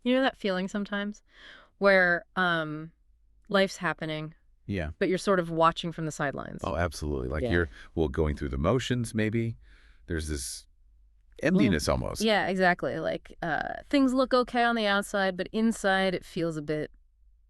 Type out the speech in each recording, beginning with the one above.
You know that feeling sometimes where life's happening, Yeah. but you're sort of watching from the sidelines. Oh, absolutely. Like Yeah. you're, well, going through the motions, maybe. There's this Yeah. emptiness almost. Yeah, exactly. Like things look okay on the outside, but inside it feels a bit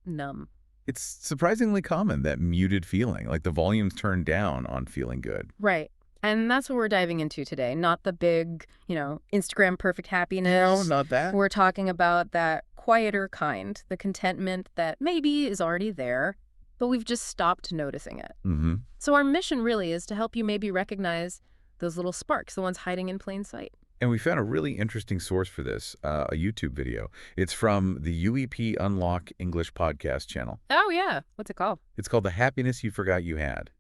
numb. It's surprisingly common, that muted feeling, like the volume's turned down on feeling good. Right. And that's what we're diving into today, not the big, Instagram perfect No, happiness. not that. We're talking about that quieter kind, the contentment that maybe is already there, but we've just stopped noticing it. Mm-hmm. So our mission really is to help you maybe recognize those little sparks, the ones hiding in plain sight. And we found a really interesting source for this, a YouTube video. It's from the UEP Unlock English podcast channel. Oh, yeah. What's it called? It's called The Happiness You Forgot You Had.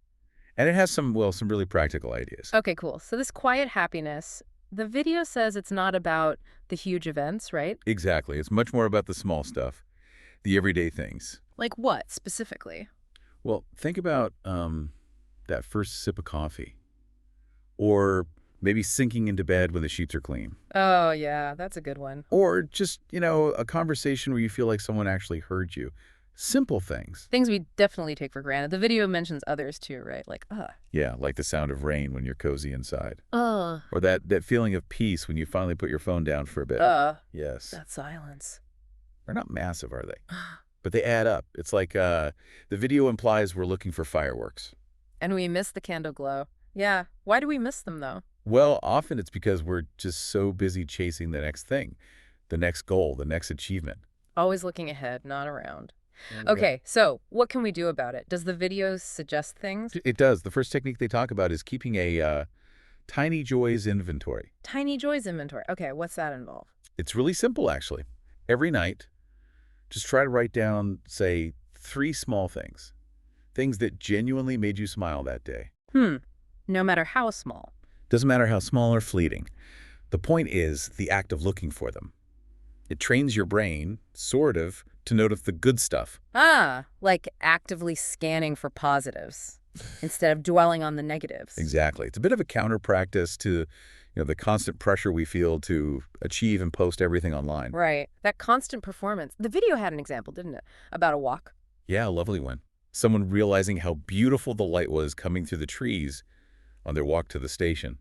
And it has some really practical ideas. Okay, cool. So this quiet happiness, the video says it's not about the huge events, right? Exactly. It's much more about the small stuff, the everyday things. Like what specifically? Well, think about that first sip of coffee, or maybe sinking into bed when the sheets are clean, Oh, yeah, that's a good one. or just, a conversation where you feel like someone actually heard you. Simple things. Things we definitely take for granted. The video mentions others too, right? Like, Yeah, like the sound of rain when you're cozy inside. uh, Or that feeling of peace when you finally put your phone down for a bit. Yes. that silence. They're not massive, are they? But they add up. It's like the video implies we're looking for fireworks. And we miss the candle glow. Yeah. Why do we miss them, though? Well, often it's because we're just so busy chasing the next thing, the next goal, the next achievement. Always looking ahead, not around. Okay, so what can we do about it? Does the video suggest things? It does. The first technique they talk about is keeping a tiny joys inventory. Tiny joys inventory. Okay, what's that involve? It's really simple, actually. Every night, just try to write down, say, 3 small things. Things that genuinely made you smile that day. No matter how small. Doesn't matter how small or fleeting. The point is the act of looking for them. It trains your brain, sort of, to notice the good stuff. Like actively scanning for positives instead of dwelling on the negatives. Exactly. It's a bit of a counter practice to, the constant pressure we feel to achieve and post everything online. Right. That constant performance. The video had an example, didn't it? About a walk. Yeah, a lovely one. Someone realizing how beautiful the light was coming through the trees on their walk to the station.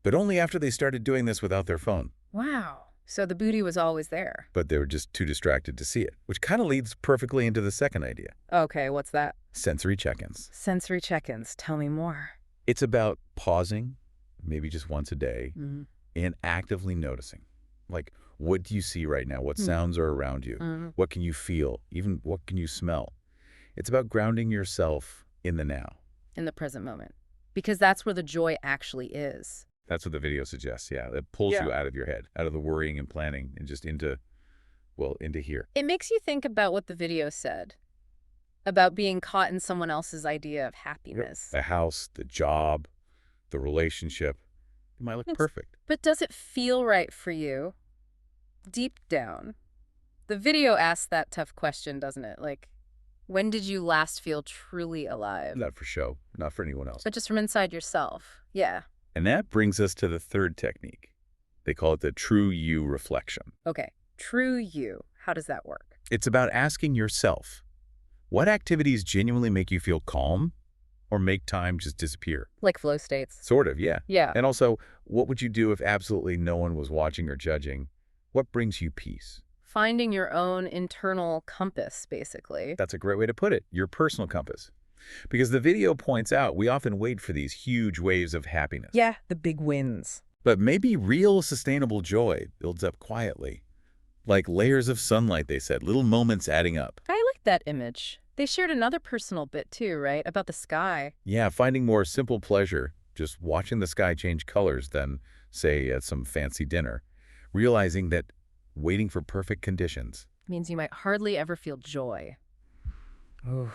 But only after they started doing this without their phone. Wow. So the beauty was always there. But they were just too distracted to see it, which kind of leads perfectly into the second idea. Okay, what's that? Sensory check-ins. Sensory check-ins. Tell me more. It's about pausing, maybe just once a day, Mm-hmm. and actively noticing. Like, what do you see right now? What sounds are around you? Mm-hmm. What can you feel? Even what can you smell? It's about grounding yourself in the now. In the present moment. Because that's where the joy actually is. That's what the video suggests, yeah. It pulls you out of your head, out of the worrying and planning, and just into here. It makes you think about what the video said about being caught in someone else's idea of happiness. The house, the job, the relationship. It might look perfect. But does it feel right for you? Deep down. The video asks that tough question, doesn't it? Like, when did you last feel truly alive? Not for show, not for anyone else. But just from inside yourself. Yeah. And that brings us to the third technique. They call it the true you reflection. Okay. True you. How does that work? It's about asking yourself, what activities genuinely make you feel calm or make time just disappear? Like flow states. Sort of, yeah. Yeah. And also, what would you do if absolutely no one was watching or judging? What brings you peace? Finding your own internal compass, basically. That's a great way to put it, your personal compass. Because the video points out we often wait for these huge waves of happiness. Yeah, the big wins. But maybe real sustainable joy builds up quietly. Like layers of sunlight, they said, little moments adding up. I like that image. They shared another personal bit too, right? About the sky. Yeah, finding more simple pleasure, just watching the sky change colors than, say, at some fancy dinner. Realizing that waiting for perfect conditions. Means you might hardly ever feel joy. Oh,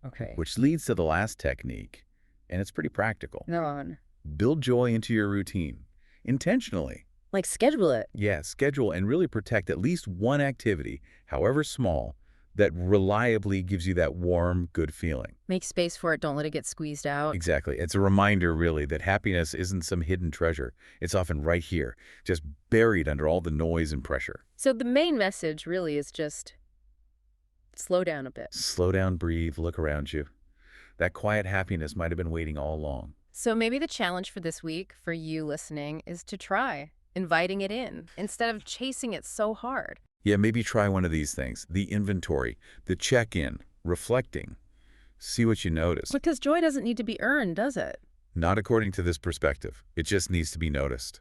okay. Which leads to the last technique, and it's pretty practical. Go on. Build joy into your routine, intentionally. Like schedule it. Yeah, schedule and really protect at least one activity, however small, that reliably gives you that warm, good feeling. Make space for it. Don't let it get squeezed out. Exactly. It's a reminder, really, that happiness isn't some hidden treasure. It's often right here, just buried under all the noise and pressure. So the main message really is just slow down a bit. Slow down, breathe, look around you. That quiet happiness might have been waiting all along. So maybe the challenge for this week for you listening is to try inviting it in instead of chasing it so hard. Yeah, maybe try one of these things. The inventory, the check-in, reflecting. See what you notice. Because joy doesn't need to be earned, does it? Not according to this perspective. It just needs to be noticed.